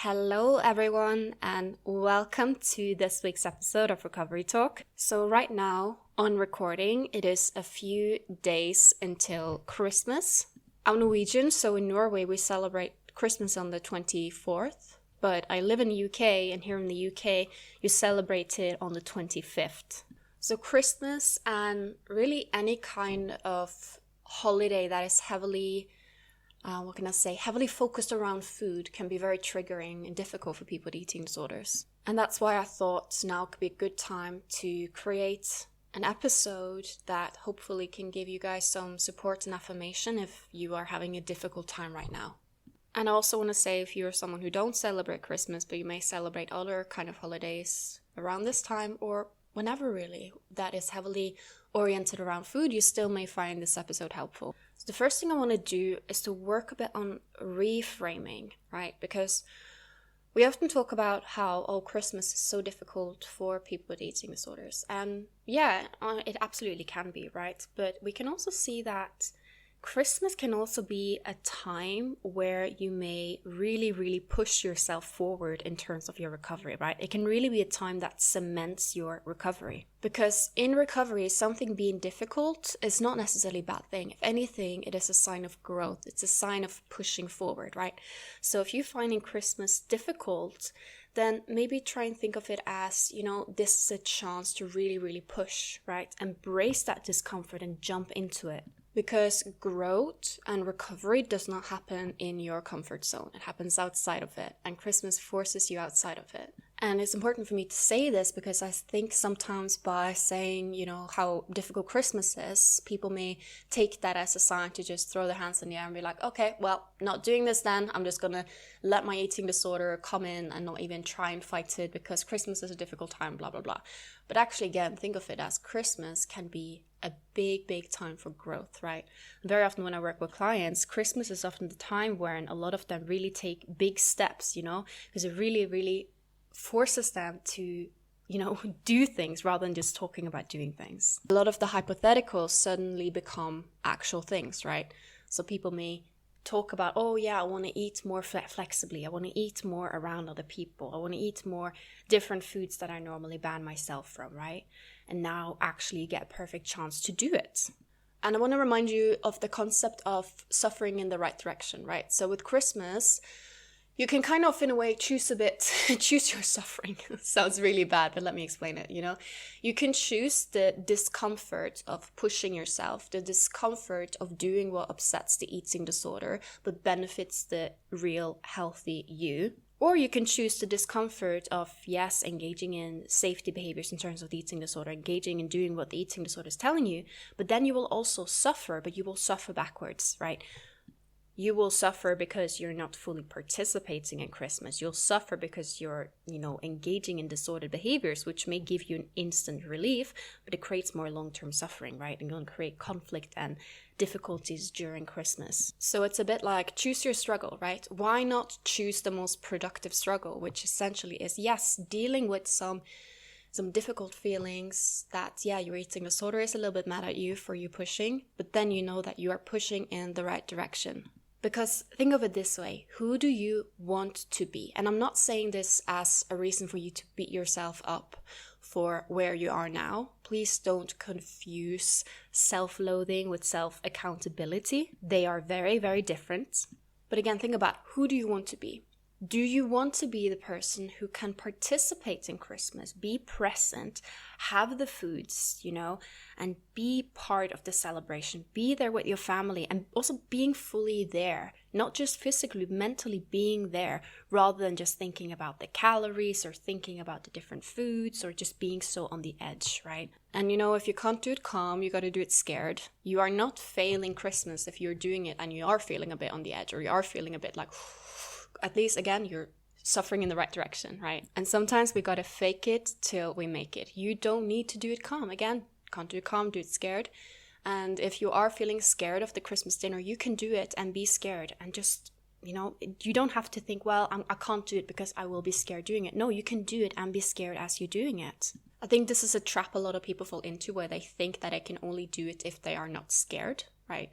Hello, everyone, and welcome to this week's episode of Recovery Talk. So, right now, on recording, it is a few days until Christmas. I'm Norwegian, so in Norway, we celebrate Christmas on the 24th. But I live in the UK, and here in the UK, you celebrate it on the 25th. So, Christmas and really any kind of holiday that is heavily heavily focused around food can be very triggering and difficult for people with eating disorders. And that's why I thought now could be a good time to create an episode that hopefully can give you guys some support and affirmation if you are having a difficult time right now. And I also want to say, if you're someone who don't celebrate Christmas, but you may celebrate other kind of holidays around this time or whenever really, that is heavily oriented around food, you still may find this episode helpful. So the first thing I want to do is to work a bit on reframing, right? Because we often talk about how, Christmas is so difficult for people with eating disorders. And yeah, it absolutely can be, right? But we can also see that Christmas can also be a time where you may really, really push yourself forward in terms of your recovery, right? It can really be a time that cements your recovery. Because in recovery, something being difficult is not necessarily a bad thing. If anything, it is a sign of growth. It's a sign of pushing forward, right? So if you're finding Christmas difficult, then maybe try and think of it as, this is a chance to really, really push, right? Embrace that discomfort and jump into it. Because growth and recovery does not happen in your comfort zone. It happens outside of it. And Christmas forces you outside of it. And it's important for me to say this because I think sometimes by saying, how difficult Christmas is, people may take that as a sign to just throw their hands in the air and be like, okay, well, not doing this then. I'm just going to let my eating disorder come in and not even try and fight it because Christmas is a difficult time, blah, blah, blah. But actually, again, think of it as Christmas can be a big, big time for growth, right? Very often when I work with clients, Christmas is often the time when a lot of them really take big steps, because it really, really forces them to, do things rather than just talking about doing things. A lot of the hypotheticals suddenly become actual things, right? So people may talk about, I want to eat more flexibly. I want to eat more around other people. I want to eat more different foods that I normally ban myself from, right? And now actually get a perfect chance to do it. And I want to remind you of the concept of suffering in the right direction, right? So with Christmas, you can kind of, in a way, choose your suffering. Sounds really bad, but let me explain it, You can choose the discomfort of pushing yourself, the discomfort of doing what upsets the eating disorder, but benefits the real, healthy you. Or you can choose the discomfort of, yes, engaging in safety behaviors in terms of the eating disorder, engaging in doing what the eating disorder is telling you, but then you will also suffer, but you will suffer backwards, right? You will suffer because you're not fully participating in Christmas. You'll suffer because you're, engaging in disordered behaviors, which may give you an instant relief, but it creates more long-term suffering, right? And going to create conflict and difficulties during Christmas. So it's a bit like choose your struggle, right? Why not choose the most productive struggle, which essentially is, yes, dealing with some difficult feelings that, your eating disorder is a little bit mad at you for you pushing, but then you know that you are pushing in the right direction. Because think of it this way, who do you want to be? And I'm not saying this as a reason for you to beat yourself up for where you are now. Please don't confuse self-loathing with self-accountability. They are very, very different. But again, think about who do you want to be? Do you want to be the person who can participate in Christmas, be present, have the foods, and be part of the celebration, be there with your family, and also being fully there, not just physically, mentally being there, rather than just thinking about the calories or thinking about the different foods or just being so on the edge, right? And if you can't do it calm, you got to do it scared. You are not failing Christmas if you're doing it and you are feeling a bit on the edge or you are feeling a bit like... At least, again, you're suffering in the right direction, right? And sometimes we gotta fake it till we make it. You don't need to do it calm. Again, can't do it calm, do it scared. And if you are feeling scared of the Christmas dinner, you can do it and be scared. And just, you don't have to think, I can't do it because I will be scared doing it. No, you can do it and be scared as you're doing it. I think this is a trap a lot of people fall into where they think that they can only do it if they are not scared, right?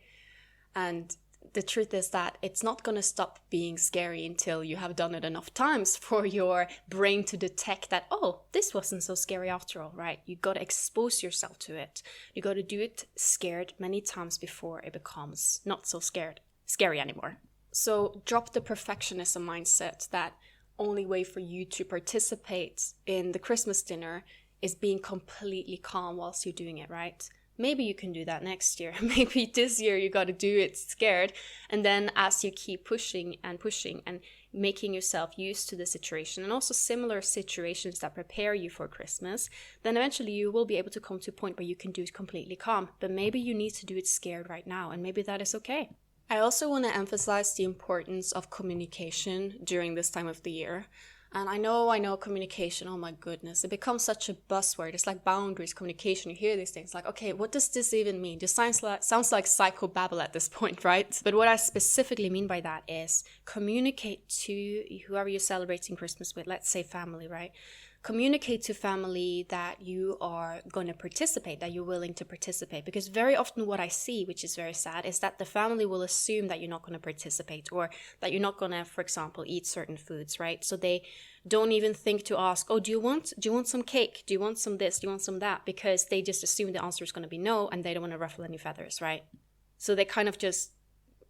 And the truth is that it's not going to stop being scary until you have done it enough times for your brain to detect that, oh, this wasn't so scary after all, right? You got to expose yourself to it. You got to do it scared many times before it becomes not so scary anymore. So drop the perfectionism mindset that only way for you to participate in the Christmas dinner is being completely calm whilst you're doing it, right? Maybe you can do that next year. Maybe this year you got to do it scared. And then as you keep pushing and making yourself used to the situation, and also similar situations that prepare you for Christmas, then eventually you will be able to come to a point where you can do it completely calm. But maybe you need to do it scared right now, and maybe that is okay. I also want to emphasize the importance of communication during this time of the year. And I know communication, oh my goodness, it becomes such a buzzword. It's like boundaries, communication. You hear these things like, okay, what does this even mean? This sounds like psychobabble at this point, right? But what I specifically mean by that is communicate to whoever you're celebrating Christmas with, let's say family, right? Communicate to family that you are going to participate, that you're willing to participate. Because very often what I see, which is very sad, is that the family will assume that you're not going to participate, or that you're not going to, for example, eat certain foods, right? So they don't even think to ask, oh, do you want some cake? Do you want some this? Do you want some that? Because they just assume the answer is going to be no, and they don't want to ruffle any feathers, right? So they kind of just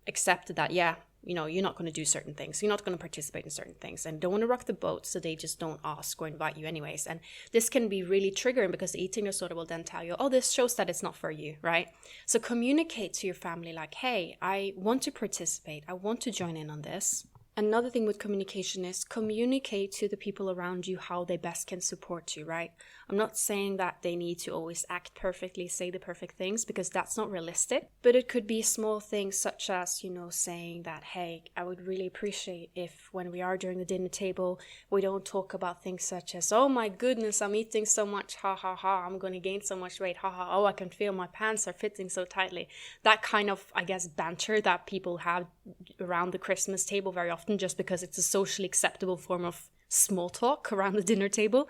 accepted that, yeah, you're not going to do certain things. You're not going to participate in certain things and don't want to rock the boat. So they just don't ask or invite you anyways. And this can be really triggering because the eating disorder will then tell you, oh, this shows that it's not for you, right? So communicate to your family like, hey, I want to participate. I want to join in on this. Another thing with communication is communicate to the people around you how they best can support you, right? I'm not saying that they need to always act perfectly, say the perfect things, because that's not realistic. But it could be small things such as, saying that, hey, I would really appreciate if when we are during the dinner table, we don't talk about things such as, oh my goodness, I'm eating so much, ha ha ha, I'm going to gain so much weight, ha ha, oh, I can feel my pants are fitting so tightly. That kind of, I guess, banter that people have around the Christmas table very often, just because it's a socially acceptable form of small talk around the dinner table.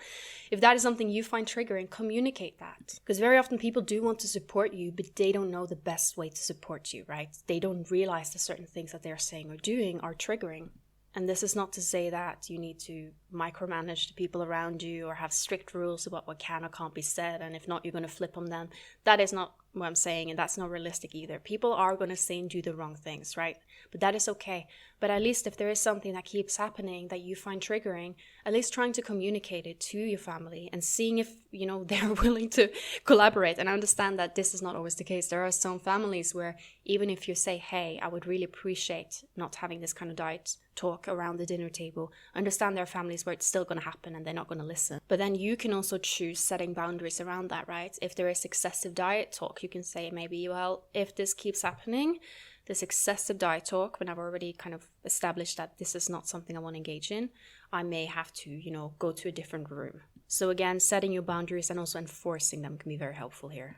If that is something you find triggering, communicate that. Because very often people do want to support you, but they don't know the best way to support you, right? They don't realize that certain things that they're saying or doing are triggering. And this is not to say that you need to micromanage the people around you or have strict rules about what can or can't be said, and if not, you're going to flip on them. That is not what I'm saying, and that's not realistic either. People are going to say and do the wrong things, right? But that is okay. But at least if there is something that keeps happening that you find triggering, at least trying to communicate it to your family and seeing if, they're willing to collaborate. And I understand that this is not always the case. There are some families where even if you say, hey, I would really appreciate not having this kind of diet talk around the dinner table, understand there are families where it's still going to happen and they're not going to listen. But then you can also choose setting boundaries around that, right? If there is excessive diet talk, you can say maybe, well, if this keeps happening, this excessive diet talk, when I've already kind of established that this is not something I want to engage in, I may have to, go to a different room. So again, setting your boundaries and also enforcing them can be very helpful here.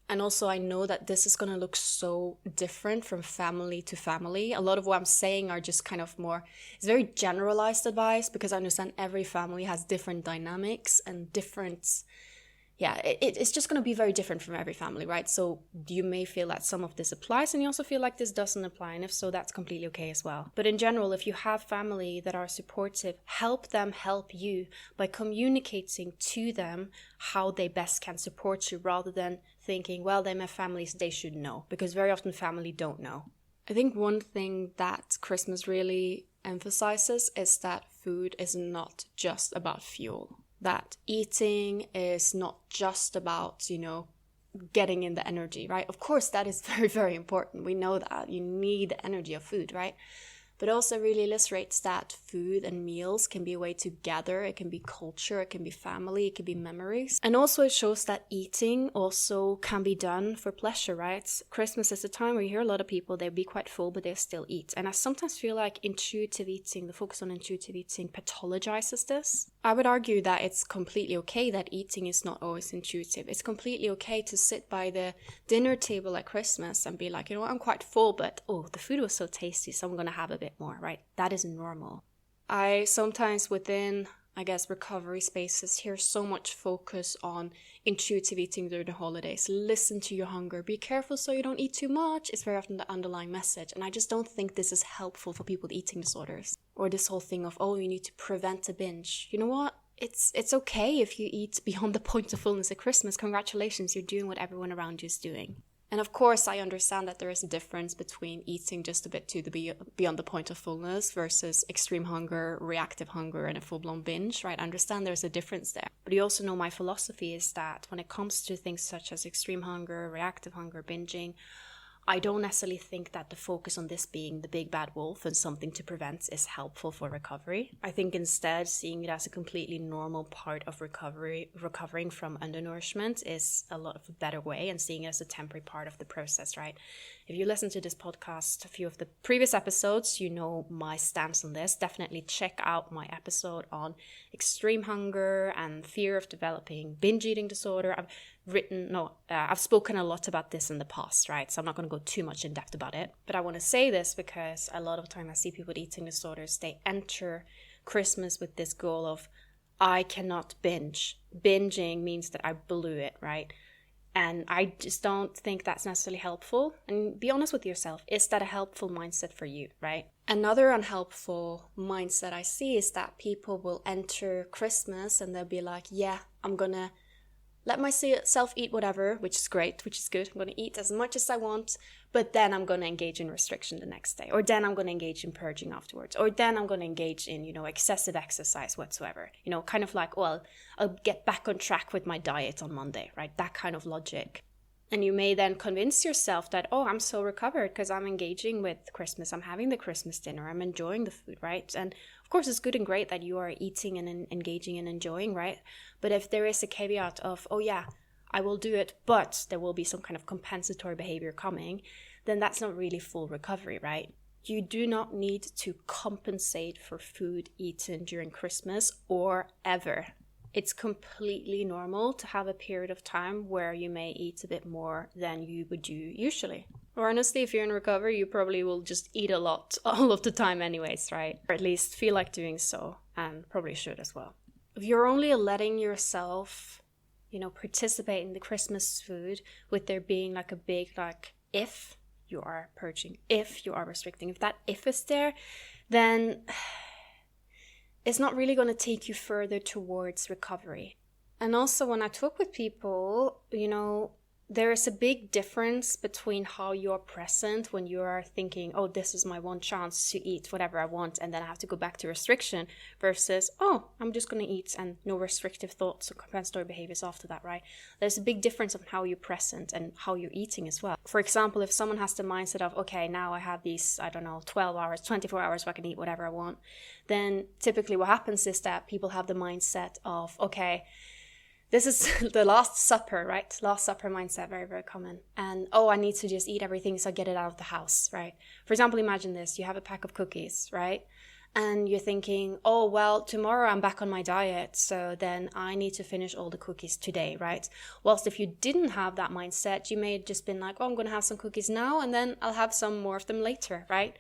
And also, I know that this is going to look so different from family to family. A lot of what I'm saying are just kind of it's very generalized advice, because I understand every family has different dynamics and different, it's just going to be very different from every family, right? So you may feel that some of this applies and you also feel like this doesn't apply. And if so, that's completely okay as well. But in general, if you have family that are supportive, help them help you by communicating to them how they best can support you, rather than thinking, well, they're my families, they should know. Because very often family don't know. I think one thing that Christmas really emphasizes is that food is not just about fuel. That eating is not just about, getting in the energy, right? Of course, that is very, very important. We know that you need the energy of food, right? But also really illustrates that food and meals can be a way to gather. It can be culture, it can be family, it can be memories. And also it shows that eating also can be done for pleasure, right? Christmas is a time where you hear a lot of people, they'll be quite full, but they still eat. And I sometimes feel like intuitive eating, the focus on intuitive eating pathologizes this. I would argue that it's completely okay that eating is not always intuitive. It's completely okay to sit by the dinner table at Christmas and be like, I'm quite full, but the food was so tasty, so I'm going to have a bit more, right? That is normal. I sometimes within I guess, recovery spaces hear so much focus on intuitive eating during the holidays. Listen to your hunger. Be careful so you don't eat too much. It's very often the underlying message. And I just don't think this is helpful for people with eating disorders. Or this whole thing of, oh, you need to prevent a binge. You know what? It's okay if you eat beyond the point of fullness at Christmas. Congratulations, you're doing what everyone around you is doing. And of course, I understand that there is a difference between eating just a bit to the beyond the point of fullness versus extreme hunger, reactive hunger, and a full-blown binge, right? I understand there's a difference there. But you also know my philosophy is that when it comes to things such as extreme hunger, reactive hunger, binging, I don't necessarily think that the focus on this being the big bad wolf and something to prevent is helpful for recovery. I think instead seeing it as a completely normal part of recovering from undernourishment is a lot of a better way, and seeing it as a temporary part of the process, right? If you listen to this podcast, a few of the previous episodes, you know my stance on this. Definitely check out my episode on extreme hunger and fear of developing binge eating disorder. I've spoken a lot about this in the past, right? So I'm not going to go too much in depth about it. But I want to say this because a lot of time I see people with eating disorders, they enter Christmas with this goal of, I cannot binge. Binging means that I blew it, right? And I just don't think that's necessarily helpful. And be honest with yourself, is that a helpful mindset for you, right? Another unhelpful mindset I see is that people will enter Christmas and they'll be like, yeah, I'm going to let myself eat whatever, which is great, which is good. I'm going to eat as much as I want, but then I'm going to engage in restriction the next day. Or then I'm going to engage in purging afterwards. Or then I'm going to engage in, excessive exercise whatsoever. Kind of like, well, I'll get back on track with my diet on Monday, right? That kind of logic. And you may then convince yourself that, oh, I'm so recovered because I'm engaging with Christmas. I'm having the Christmas dinner. I'm enjoying the food, right? And of course, it's good and great that you are eating and engaging and enjoying, right? But if there is a caveat of, oh yeah, I will do it, but there will be some kind of compensatory behavior coming, then that's not really full recovery, right? You do not need to compensate for food eaten during Christmas or ever. It's completely normal to have a period of time where you may eat a bit more than you would do usually. Or honestly, if you're in recovery, you probably will just eat a lot all of the time anyways, right? Or at least feel like doing so, and probably should as well. If you're only letting yourself, participate in the Christmas food with there being like a big, if you are purging, if you are restricting, if that if is there, then it's not really going to take you further towards recovery. And also when I talk with people, there is a big difference between how you're present when you are thinking, oh, this is my one chance to eat whatever I want and then I have to go back to restriction, versus, oh, I'm just going to eat and no restrictive thoughts or compensatory behaviors after that, right? There's a big difference on how you're present and how you're eating as well. For example, if someone has the mindset of, okay, now I have these, 12 hours, 24 hours where I can eat whatever I want, then typically what happens is that people have the mindset of, okay, this is the Last Supper, right? Last Supper mindset, very, very common. And, I need to just eat everything so I get it out of the house, right? For example, imagine this. You have a pack of cookies, right? And you're thinking, oh, well, tomorrow I'm back on my diet, so then I need to finish all the cookies today, right? Whilst if you didn't have that mindset, you may have just been like, oh, I'm going to have some cookies now, and then I'll have some more of them later, right?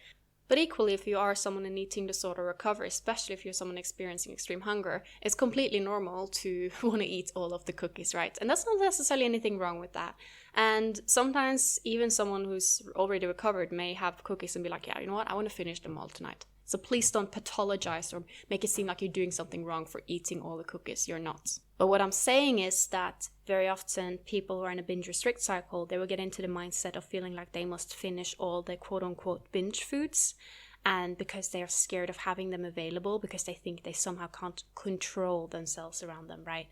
But equally, if you are someone in eating disorder recovery, especially if you're someone experiencing extreme hunger, it's completely normal to want to eat all of the cookies, right? And that's not necessarily anything wrong with that. And sometimes even someone who's already recovered may have cookies and be like, yeah, you know what? I want to finish them all tonight. So please don't pathologize or make it seem like you're doing something wrong for eating all the cookies. You're not. But what I'm saying is that very often people who are in a binge restrict cycle, they will get into the mindset of feeling like they must finish all the quote unquote binge foods. And because they are scared of having them available, because they think they somehow can't control themselves around them, right?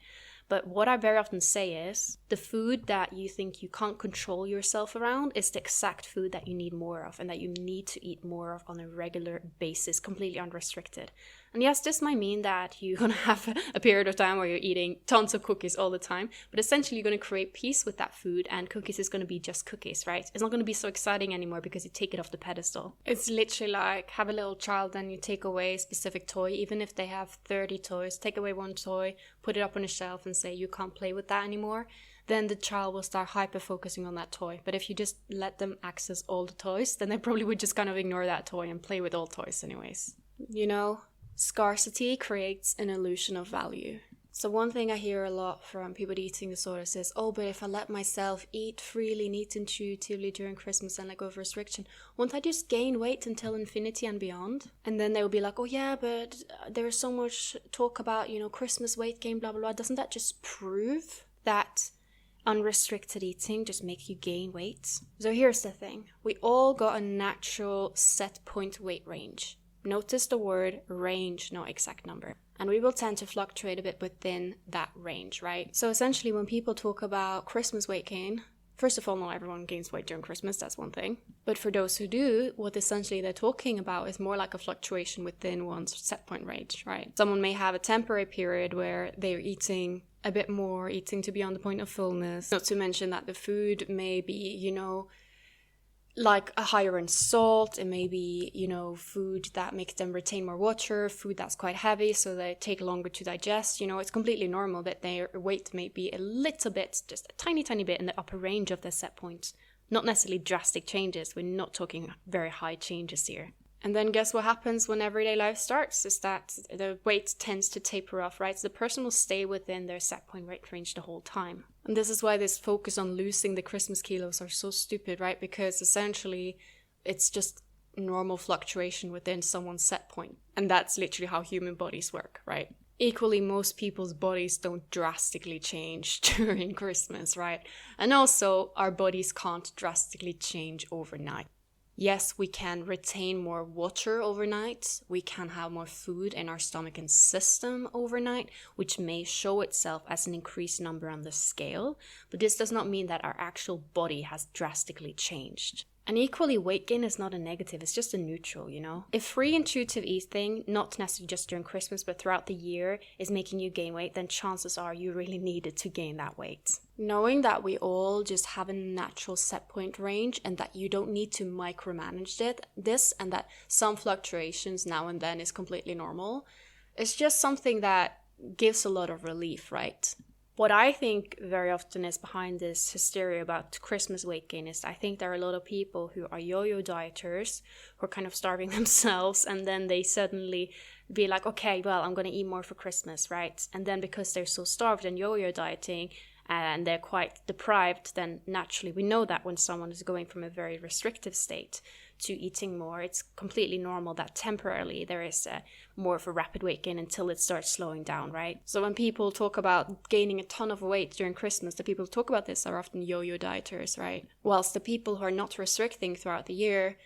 But what I very often say is the food that you think you can't control yourself around is the exact food that you need more of and that you need to eat more of on a regular basis, completely unrestricted. And yes, this might mean that you're going to have a period of time where you're eating tons of cookies all the time, but essentially you're going to create peace with that food, and cookies is going to be just cookies, right? It's not going to be so exciting anymore because you take it off the pedestal. It's literally like have a little child and you take away a specific toy, even if they have 30 toys, take away one toy, put it up on a shelf and say you can't play with that anymore. Then the child will start hyper-focusing on that toy. But if you just let them access all the toys, then they probably would just kind of ignore that toy and play with all toys anyways. Scarcity creates an illusion of value. So one thing I hear a lot from people with eating disorders is, oh, but if I let myself eat freely and eat intuitively during Christmas and let go of restriction, won't I just gain weight until infinity and beyond? And then they will be like, oh yeah, but there's so much talk about, Christmas weight gain, blah, blah, blah. Doesn't that just prove that unrestricted eating just makes you gain weight? So here's the thing. We all got a natural set point weight range. Notice the word range, not exact number. And we will tend to fluctuate a bit within that range, right? So essentially when people talk about Christmas weight gain, first of all, not everyone gains weight during Christmas, that's one thing. But for those who do, what essentially they're talking about is more like a fluctuation within one's set point range, right? Someone may have a temporary period where they're eating a bit more, eating to beyond the point of fullness. Not to mention that the food may be, like a higher in salt. It may be, food that makes them retain more water, food that's quite heavy, so they take longer to digest. It's completely normal that their weight may be a little bit, just a tiny, tiny bit in the upper range of their set point. Not necessarily drastic changes. We're not talking very high changes here. And then guess what happens when everyday life starts is that the weight tends to taper off, right? So the person will stay within their set point weight range the whole time. And this is why this focus on losing the Christmas kilos are so stupid, right? Because essentially it's just normal fluctuation within someone's set point. And that's literally how human bodies work, right? Equally, most people's bodies don't drastically change during Christmas, right? And also, our bodies can't drastically change overnight. Yes, we can retain more water overnight. We can have more food in our stomach and system overnight, which may show itself as an increased number on the scale. But this does not mean that our actual body has drastically changed. And equally, weight gain is not a negative, it's just a neutral, If free intuitive eating, not necessarily just during Christmas, but throughout the year, is making you gain weight, then chances are you really needed to gain that weight. Knowing that we all just have a natural set point range and that you don't need to micromanage this and that some fluctuations now and then is completely normal, it's just something that gives a lot of relief, right? What I think very often is behind this hysteria about Christmas weight gain is I think there are a lot of people who are yo-yo dieters who are kind of starving themselves, and then they suddenly be like, okay, well, I'm going to eat more for Christmas, right? And then because they're so starved and yo-yo dieting and they're quite deprived, then naturally we know that when someone is going from a very restrictive state to eating more, it's completely normal that temporarily there is more of a rapid weight gain until it starts slowing down, right? So when people talk about gaining a ton of weight during Christmas, the people who talk about this are often yo-yo dieters, right? Whilst the people who are not restricting throughout the year,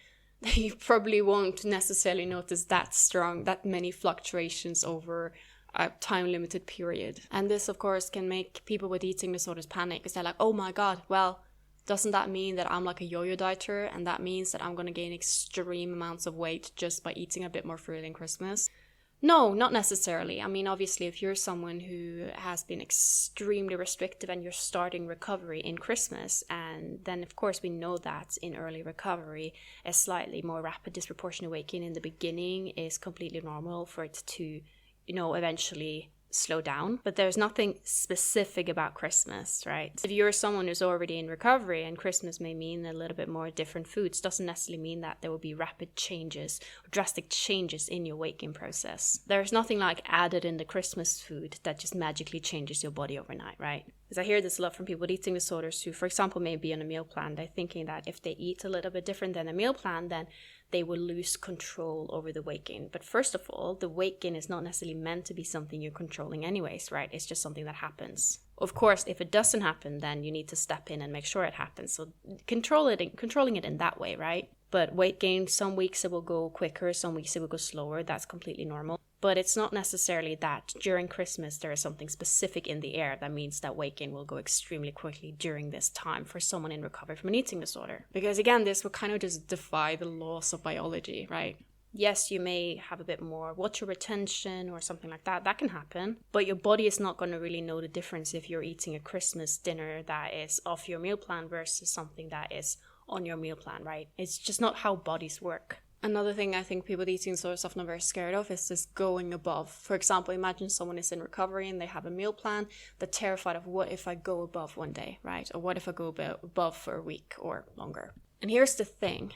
they probably won't necessarily notice that many fluctuations over a time-limited period. And this, of course, can make people with eating disorders panic because they're like, oh my god, well, doesn't that mean that I'm like a yo-yo dieter and that means that I'm going to gain extreme amounts of weight just by eating a bit more freely in Christmas? No, not necessarily. I mean, obviously, if you're someone who has been extremely restrictive and you're starting recovery in Christmas, and then, of course, we know that in early recovery, a slightly more rapid disproportionate weight gain in the beginning is completely normal for it to, eventually slow down. But there's nothing specific about Christmas, right? If you're someone who's already in recovery and Christmas may mean a little bit more different foods, doesn't necessarily mean that there will be rapid changes or drastic changes in your weight gain process. There's nothing like added in the Christmas food that just magically changes your body overnight, right? Because I hear this a lot from people with eating disorders who, for example, may be on a meal plan. They're thinking that if they eat a little bit different than a meal plan, then they will lose control over the weight gain. But first of all, the weight gain is not necessarily meant to be something you're controlling anyways, right? It's just something that happens. Of course, if it doesn't happen, then you need to step in and make sure it happens. So controlling it in that way, right? But weight gain, some weeks it will go quicker, some weeks it will go slower. That's completely normal. But it's not necessarily that during Christmas there is something specific in the air that means that weight gain will go extremely quickly during this time for someone in recovery from an eating disorder. Because again, this will kind of just defy the laws of biology, right? Yes, you may have a bit more water retention or something like that. That can happen. But your body is not going to really know the difference if you're eating a Christmas dinner that is off your meal plan versus something that is on your meal plan, right? It's just not how bodies work. Another thing I think people with eating disorders often are very scared of is just going above. For example, imagine someone is in recovery and they have a meal plan. They're terrified of what if I go above one day, right? Or what if I go above for a week or longer? And here's the thing.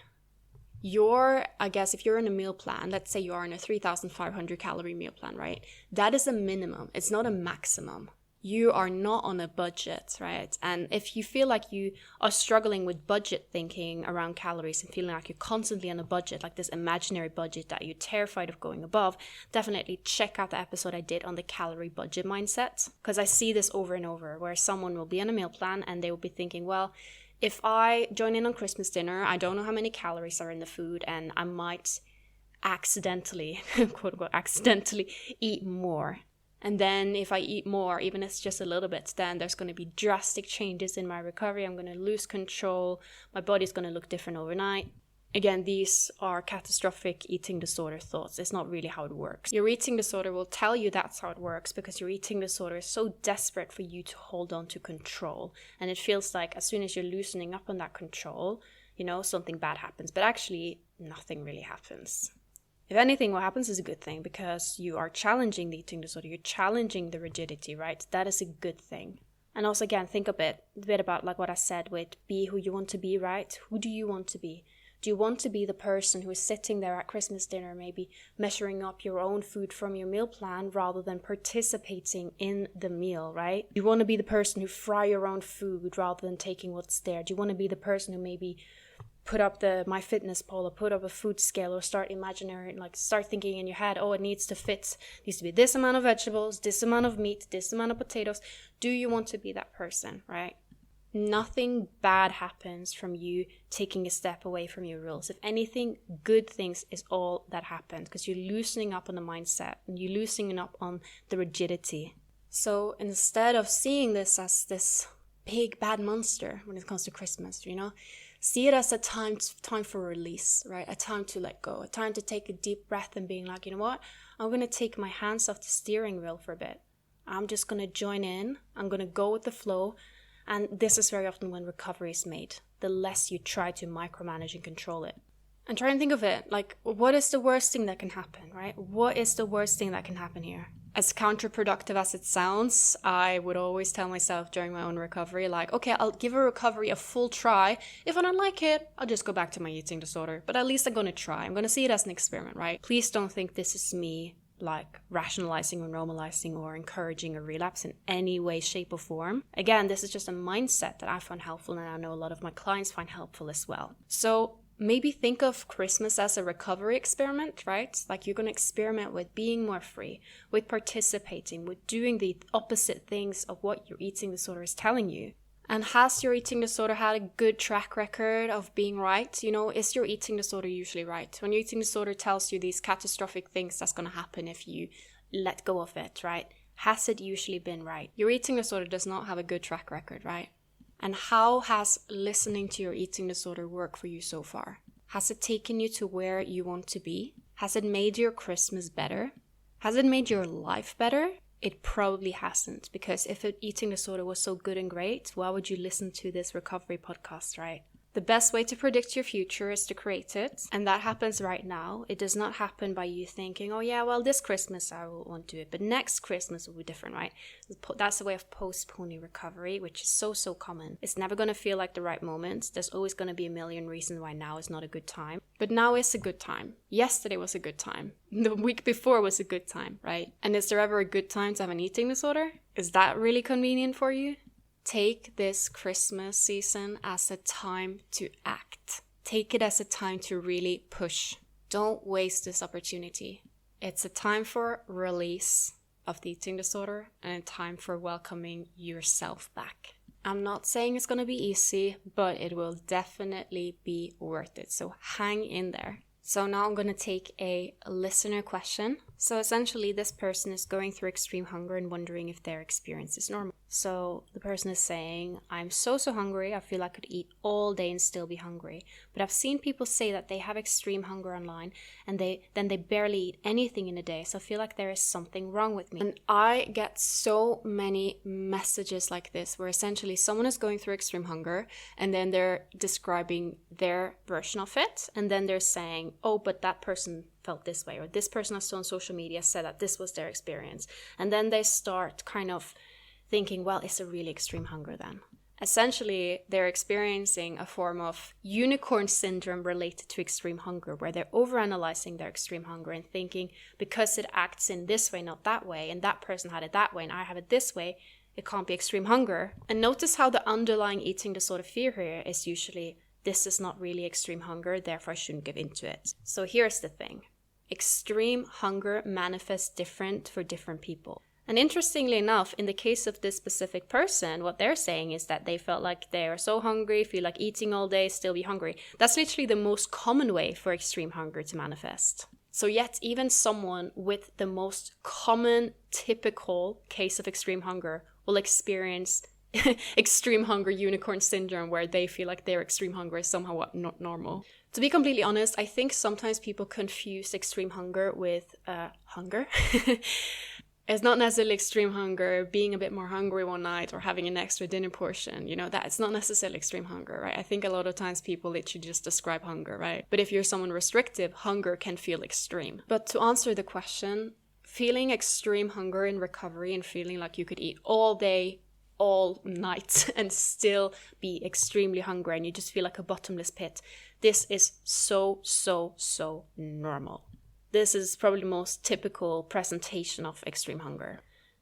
I guess if you're in a meal plan, let's say you are in a 3,500 calorie meal plan, right? That is a minimum. It's not a maximum. You are not on a budget, right? And if you feel like you are struggling with budget thinking around calories and feeling like you're constantly on a budget, like this imaginary budget that you're terrified of going above, definitely check out the episode I did on the calorie budget mindset. Because I see this over and over where someone will be on a meal plan and they will be thinking, well, if I join in on Christmas dinner, I don't know how many calories are in the food and I might accidentally, quote unquote, accidentally eat more. And then if I eat more, even if it's just a little bit, then there's going to be drastic changes in my recovery. I'm going to lose control. My body's going to look different overnight. Again, these are catastrophic eating disorder thoughts. It's not really how it works. Your eating disorder will tell you that's how it works because your eating disorder is so desperate for you to hold on to control. And it feels like as soon as you're loosening up on that control, something bad happens. But actually, nothing really happens. If anything, what happens is a good thing because you are challenging the eating disorder. You're challenging the rigidity, right? That is a good thing. And also, again, think a bit about like what I said with be who you want to be, right? Who do you want to be? Do you want to be the person who is sitting there at Christmas dinner, maybe measuring up your own food from your meal plan rather than participating in the meal, right? Do you want to be the person who fry your own food rather than taking what's there? Do you want to be the person who maybe put up the MyFitnessPal or put up a food scale or start thinking in your head, oh, it needs to be this amount of vegetables, this amount of meat, this amount of potatoes. Do you want to be that person, right? Nothing bad happens from you taking a step away from your rules. If anything, good things is all that happens because you're loosening up on the mindset and you're loosening up on the rigidity. So instead of seeing this as this big bad monster when it comes to Christmas, see it as a time for release, right? A time to let go, a time to take a deep breath and being like, you know what? I'm going to take my hands off the steering wheel for a bit. I'm just going to join in. I'm going to go with the flow. And this is very often when recovery is made. The less you try to micromanage and control it. And try and think of it, like, what is the worst thing that can happen, right? What is the worst thing that can happen here? As counterproductive as it sounds, I would always tell myself during my own recovery, like, okay, I'll give a recovery a full try. If I don't like it, I'll just go back to my eating disorder. But at least I'm going to try. I'm going to see it as an experiment, right? Please don't think this is me, like, rationalizing or normalizing or encouraging a relapse in any way, shape, or form. Again, this is just a mindset that I find helpful and I know a lot of my clients find helpful as well. So maybe think of Christmas as a recovery experiment, right? Like you're going to experiment with being more free, with participating, with doing the opposite things of what your eating disorder is telling you. And has your eating disorder had a good track record of being right? Is your eating disorder usually right? When your eating disorder tells you these catastrophic things that's going to happen if you let go of it, right? Has it usually been right? Your eating disorder does not have a good track record, right? And how has listening to your eating disorder worked for you so far? Has it taken you to where you want to be? Has it made your Christmas better? Has it made your life better? It probably hasn't, because if an eating disorder was so good and great, why would you listen to this recovery podcast, right? The best way to predict your future is to create it, and that happens right now. It does not happen by you thinking, oh yeah, well, this Christmas I won't do it, but next Christmas will be different, right? That's a way of postponing recovery, which is so common. It's never going to feel like the right moment. There's always going to be a million reasons why now is not a good time, but now is a good time. Yesterday was a good time. The week before was a good time, right? And is there ever a good time to have an eating disorder? Is that really convenient for you? Take this Christmas season as a time to act. Take it as a time to really push. Don't waste this opportunity. It's a time for release of the eating disorder and a time for welcoming yourself back. I'm not saying it's going to be easy, but it will definitely be worth it. So hang in there. So now I'm going to take a listener question. So essentially this person is going through extreme hunger and wondering if their experience is normal. So the person is saying, I'm so hungry, I feel I could eat all day and still be hungry. But I've seen people say that they have extreme hunger online and then they barely eat anything in a day. So I feel like there is something wrong with me. And I get so many messages like this where essentially someone is going through extreme hunger and then they're describing their version of it. And then they're saying, oh, but that person felt this way, or this person I saw on social media said that this was their experience. And then they start kind of thinking, well, it's a really extreme hunger then. Essentially, they're experiencing a form of unicorn syndrome related to extreme hunger, where they're overanalyzing their extreme hunger and thinking, because it acts in this way, not that way, and that person had it that way, and I have it this way, it can't be extreme hunger. And notice how the underlying eating disorder fear here is usually, this is not really extreme hunger, therefore I shouldn't give into it. So here's the thing. Extreme hunger manifests different for different people. And interestingly enough, in the case of this specific person, what they're saying is that they felt like they are so hungry, feel like eating all day, still be hungry. That's literally the most common way for extreme hunger to manifest. So yet even someone with the most common, typical case of extreme hunger will experience extreme hunger unicorn syndrome, where they feel like their extreme hunger is somehow not normal. To be completely honest, I think sometimes people confuse extreme hunger with hunger. It's not necessarily extreme hunger, being a bit more hungry one night or having an extra dinner portion, that's not necessarily extreme hunger, right? I think a lot of times people literally just describe hunger, right? But if you're someone restrictive, hunger can feel extreme. But to answer the question, feeling extreme hunger in recovery and feeling like you could eat all day, all night and still be extremely hungry and you just feel like a bottomless pit, this is so normal. This is probably the most typical presentation of extreme hunger.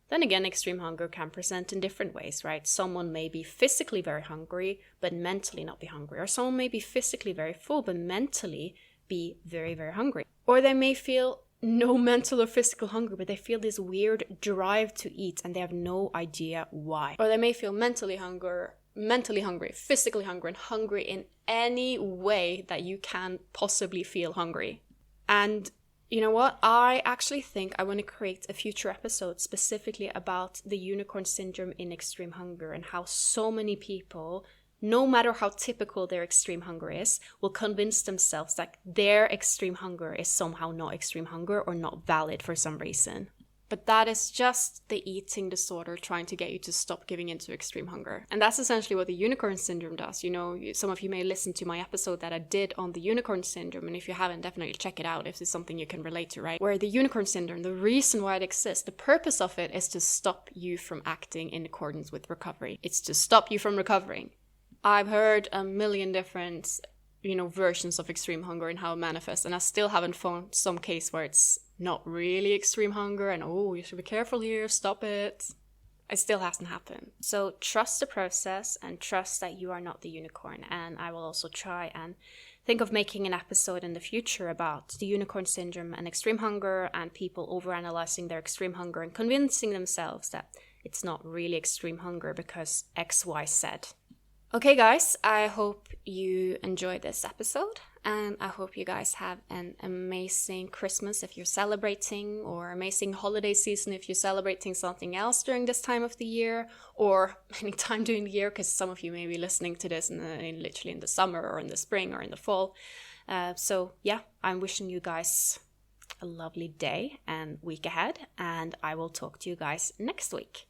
Then again, extreme hunger can present in different ways, right? Someone may be physically very hungry, but mentally not be hungry. Or someone may be physically very full, but mentally be very hungry. Or they may feel no mental or physical hunger, but they feel this weird drive to eat and they have no idea why. Or they may feel mentally hungry, physically hungry, and hungry in any way that you can possibly feel hungry. And you know what? I actually think I want to create a future episode specifically about the unicorn syndrome in extreme hunger and how so many people, no matter how typical their extreme hunger is, will convince themselves that their extreme hunger is somehow not extreme hunger or not valid for some reason. But that is just the eating disorder trying to get you to stop giving into extreme hunger. And that's essentially what the unicorn syndrome does. Some of you may listen to my episode that I did on the unicorn syndrome. And if you haven't, definitely check it out if it's something you can relate to, right? Where the unicorn syndrome, the reason why it exists, the purpose of it is to stop you from acting in accordance with recovery. It's to stop you from recovering. I've heard a million different, versions of extreme hunger and how it manifests. And I still haven't found some case where it's not really extreme hunger and, you should be careful here, stop it. It still hasn't happened. So trust the process and trust that you are not the unicorn. And I will also try and think of making an episode in the future about the unicorn syndrome and extreme hunger and people overanalyzing their extreme hunger and convincing themselves that it's not really extreme hunger because X, Y, Z. Okay, guys, I hope you enjoyed this episode, and I hope you guys have an amazing Christmas if you're celebrating, or amazing holiday season if you're celebrating something else during this time of the year, or any time during the year, because some of you may be listening to this literally in the summer, or in the spring, or in the fall. So yeah, I'm wishing you guys a lovely day and week ahead, and I will talk to you guys next week.